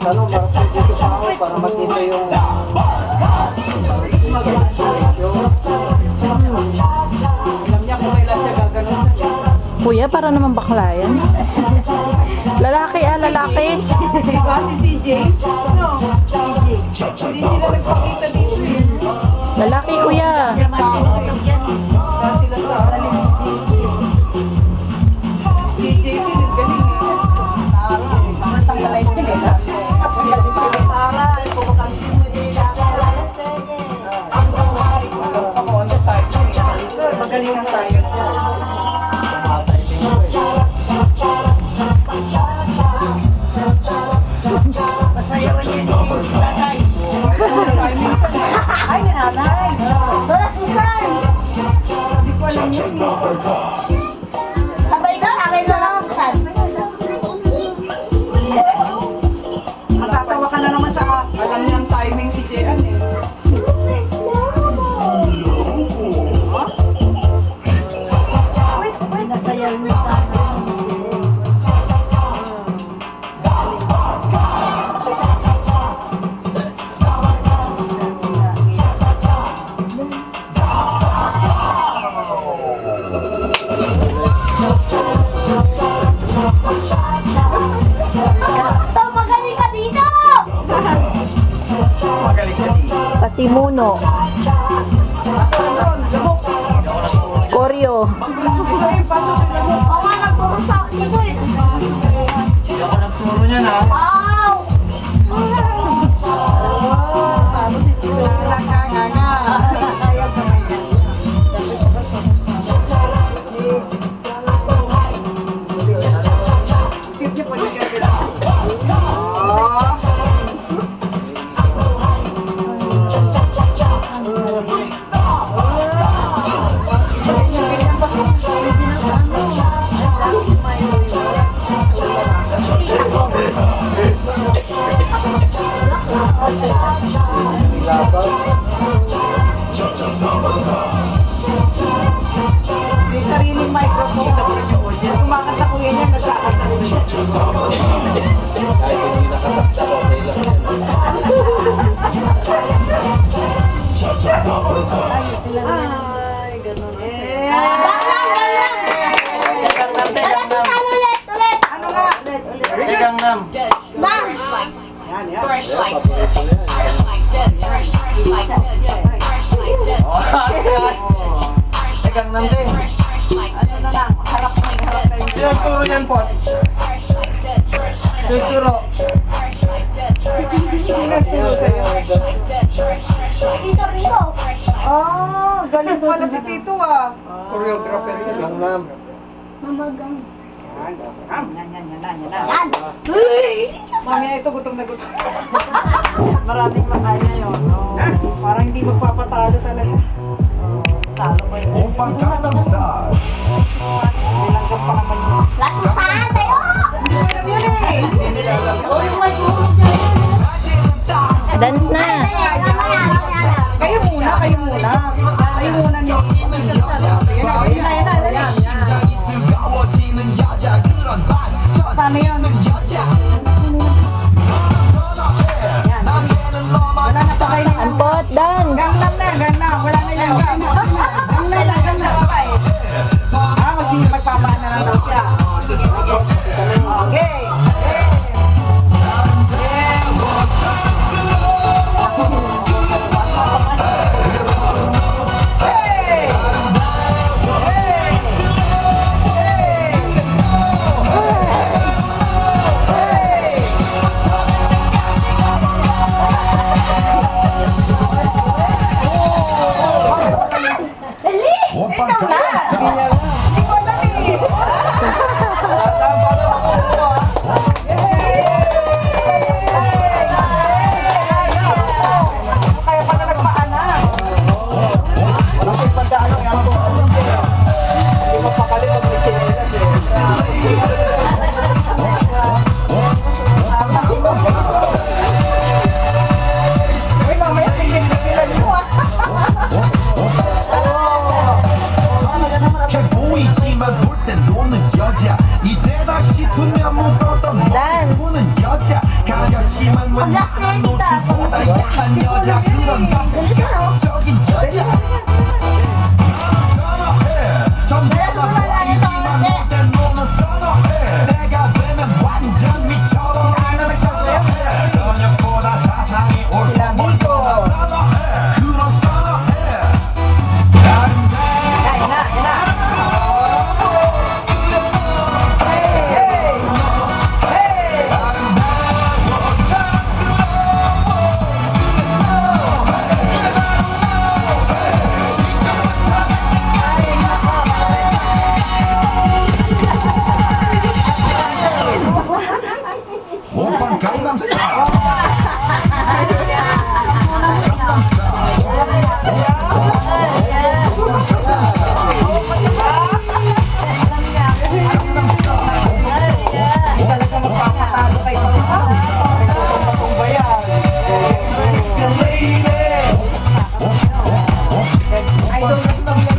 Tanong ba dito pa ako para makita yung Kuya, para naman bakla yan. Lalaki lalaki. Si CJ? No. CJ. Hindi nila nagpakita dito. Lalaki, kuya. CJ, galing magalingan tayo. Masayawan niya din si tatay. Ay, nanay. Wala susan. Hindi ko alam yun. Sabay ka, akin na lang. Matatawa ka na naman sa alam niya ang timing si Jean eh. Nasayaw niya sa Pasimuno. Koryo. May sariling microphone. Kumakanta ko yan, nagkakanta ko yan. kahit hindi nakasakta ko, okay lang yan. Ay, ganun. Ano nga? Tegang nam. First like Paborito na yan. first like that, first like that, first like that, Tegang nam din. first like that, Ano na lang? Harap kayo. Ilan po yan po? first like that, Tuturo. first like that, first like that, first like Oh, galing pala si Tito ah. Choreographer yan. Tegang nam. Yan. Mamaya ito, gutom na gutom. Maraming makaya yun. No? Parang hindi magpapatalo talaga. Talo ko yun. Opang Gangnam Style. Nilanggap pa naman yun. Lasusan tayo! Hindi alam yun eh. Oh, yung mic mo. Dance na. Kayo muna, kayo muna. Kayo muna niyo. Paano yun? Wala na pa kayo. Ampot, dan. Gangnam na, gangnam. Wala na yan. Gangnam na, gangnam. Magpapaan na lang siya. Okay. Opang Gangnam Style. Hindi ko alam eh. Kaya pala nagpaanak. Walang pagpandaan ng yan po. Hindi mapakali pag may chinelas Uy, mamaya tingin na sila niyo ah. 왜 나는 놓치보다 야한 여자 그런 감각적인 여자 선언해 점잖아 보이지만 못된 너는 선언해 내가 되면 완전 미쳐도 나는 선언해 저녁보다 사상이 옳고 멀거나 선언해 그런 선언해 오빤 강남스타일 Talaga magpapatalo kayo. Nagtutumbong ba yan? Idol na lang yan.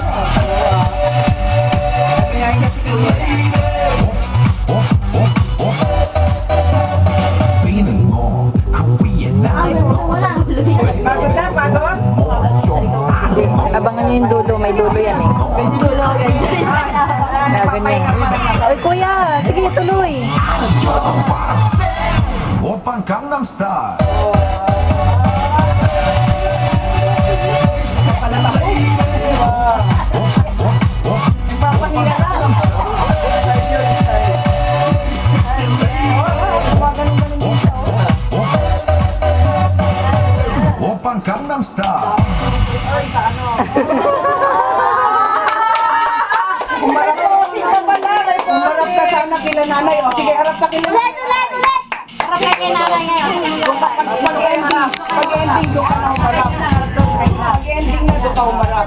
Kaya yung kasi kuya. Feeling mo 그 위에 나는 Pagod na, pagod? Abangan niyo yung dulo, may dulo yan eh. Dulo, Ganyan. Oy kuya, sige tuloy. 오빤 강남스타일 Palat ako. Nagpapanira lang. Ganun-ganun din siya. 오빤 강남스타일 Ay, sa ano? Umarap ka sana kila nanay. O, sige, harap ka kila nanay. Harap ka kay nanay ngayon. Pag-ending, doon ka na umarap. Pag-ending na, doon ka umarap.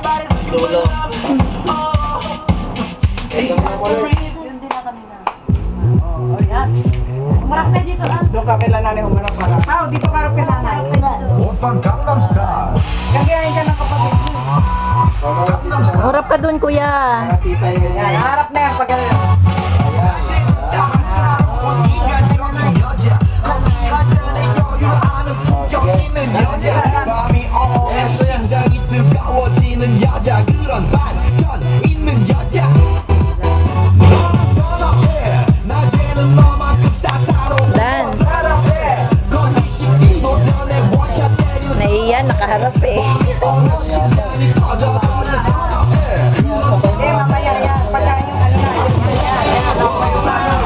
Umarap ka dito ah. Doon ka kila nanay umarap. Ah, dito ka harap kay nanay. 오빤 강남스타일 Gagayahin ka ng kapatid mo. 강남스타일 Urap ka dun kuya. Yan, harap na yan. Pag 인간적인 여자 한잔의 여유를 아는 품격 있는 여자 밤이 오면 심장이 뜨거워지는 여자 그런 반전 있는 여자 너는 선어해 낮에는 너만큼 따사로운 Dan. 사랑해 건의시키도 전에 원샷 때리는 Naiyan, nakaharap eh. 어느 심장이 터져버리는 선어해 Eh, mamaya yan. Pagka yung ano na, yun, yan. Yan, ano,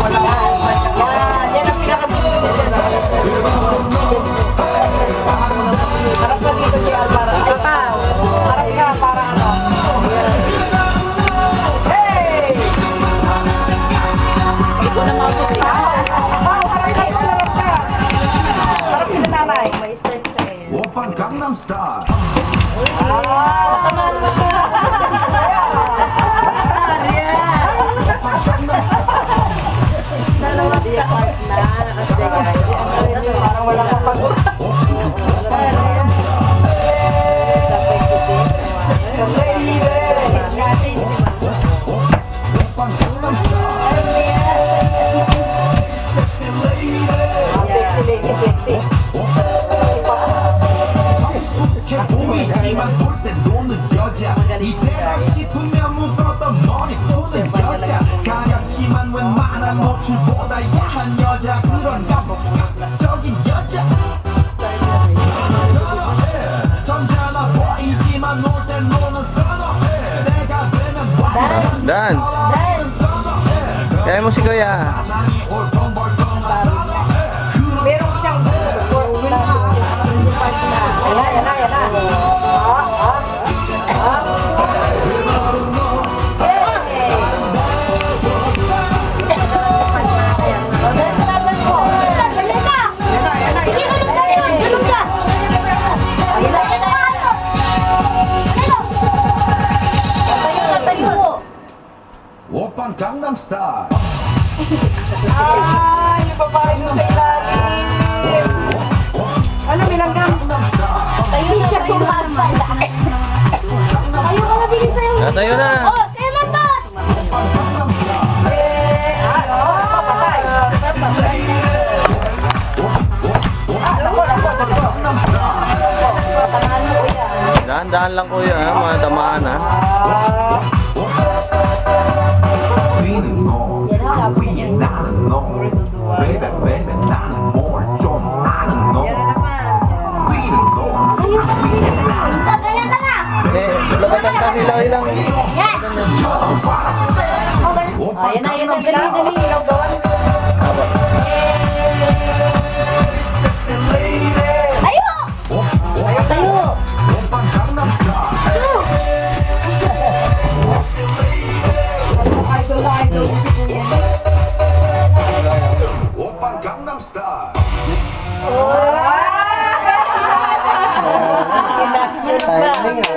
wala. Yan ang pinakagusto ko. Harap ka dito si Alvaro. Ay, pa. Harap ka para ano. Hey! Ito na mga puti. Harap ka. Harap ka na nanay. 오빤 강남스타일 Parang wala kang pagod. 오빤 강남스타일 이렇게 보이지만 볼 땐 노는 여자 이때가 싶으면 묶었던 머리 푸는 여자 가볍지만 웬만한 노출보다 야한 여자 그런 감각적인 여자 선어해 점잖아 보이지만 놀 땐 노는 선어해 내가 되면 완전 Dan. 선어해 Kaya mo si kuya. 사상이 올통벌통 선어해 그런 Meron siyang Yan na. 오빤 강남스타일 Ah, yung babae doon sa ilalim. Ano, bilanggam? Tayo na siya tumatal. Tayo ka na bilis sa'yo. Tayo na. Oh, sa'yo na to. Papatay. Ako, Dahan-dahan lang kuya, ha? Mga tamaan ha. 우리는 너, 위에 나는 너. Baby, baby, 나는 뭘좀 아는 너. 우리는 너, 위에 나는 너. Eh, labatan ka hilaw-hilaw. Ayan na, yan na. Dali, ilaw doon. Aba. Tayo! Tayo! 오빤 강남스타일. Idol na idol si Kuya. 오빤 강남스타일. Timing ah.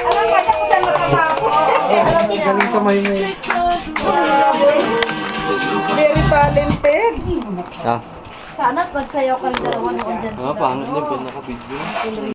Alam kaya ko saan nakatapos. Galing kamay mo yun. Very talented. Ah, Sana magsayaw ka ng dalawa noon dyan. pangit din, naka-video.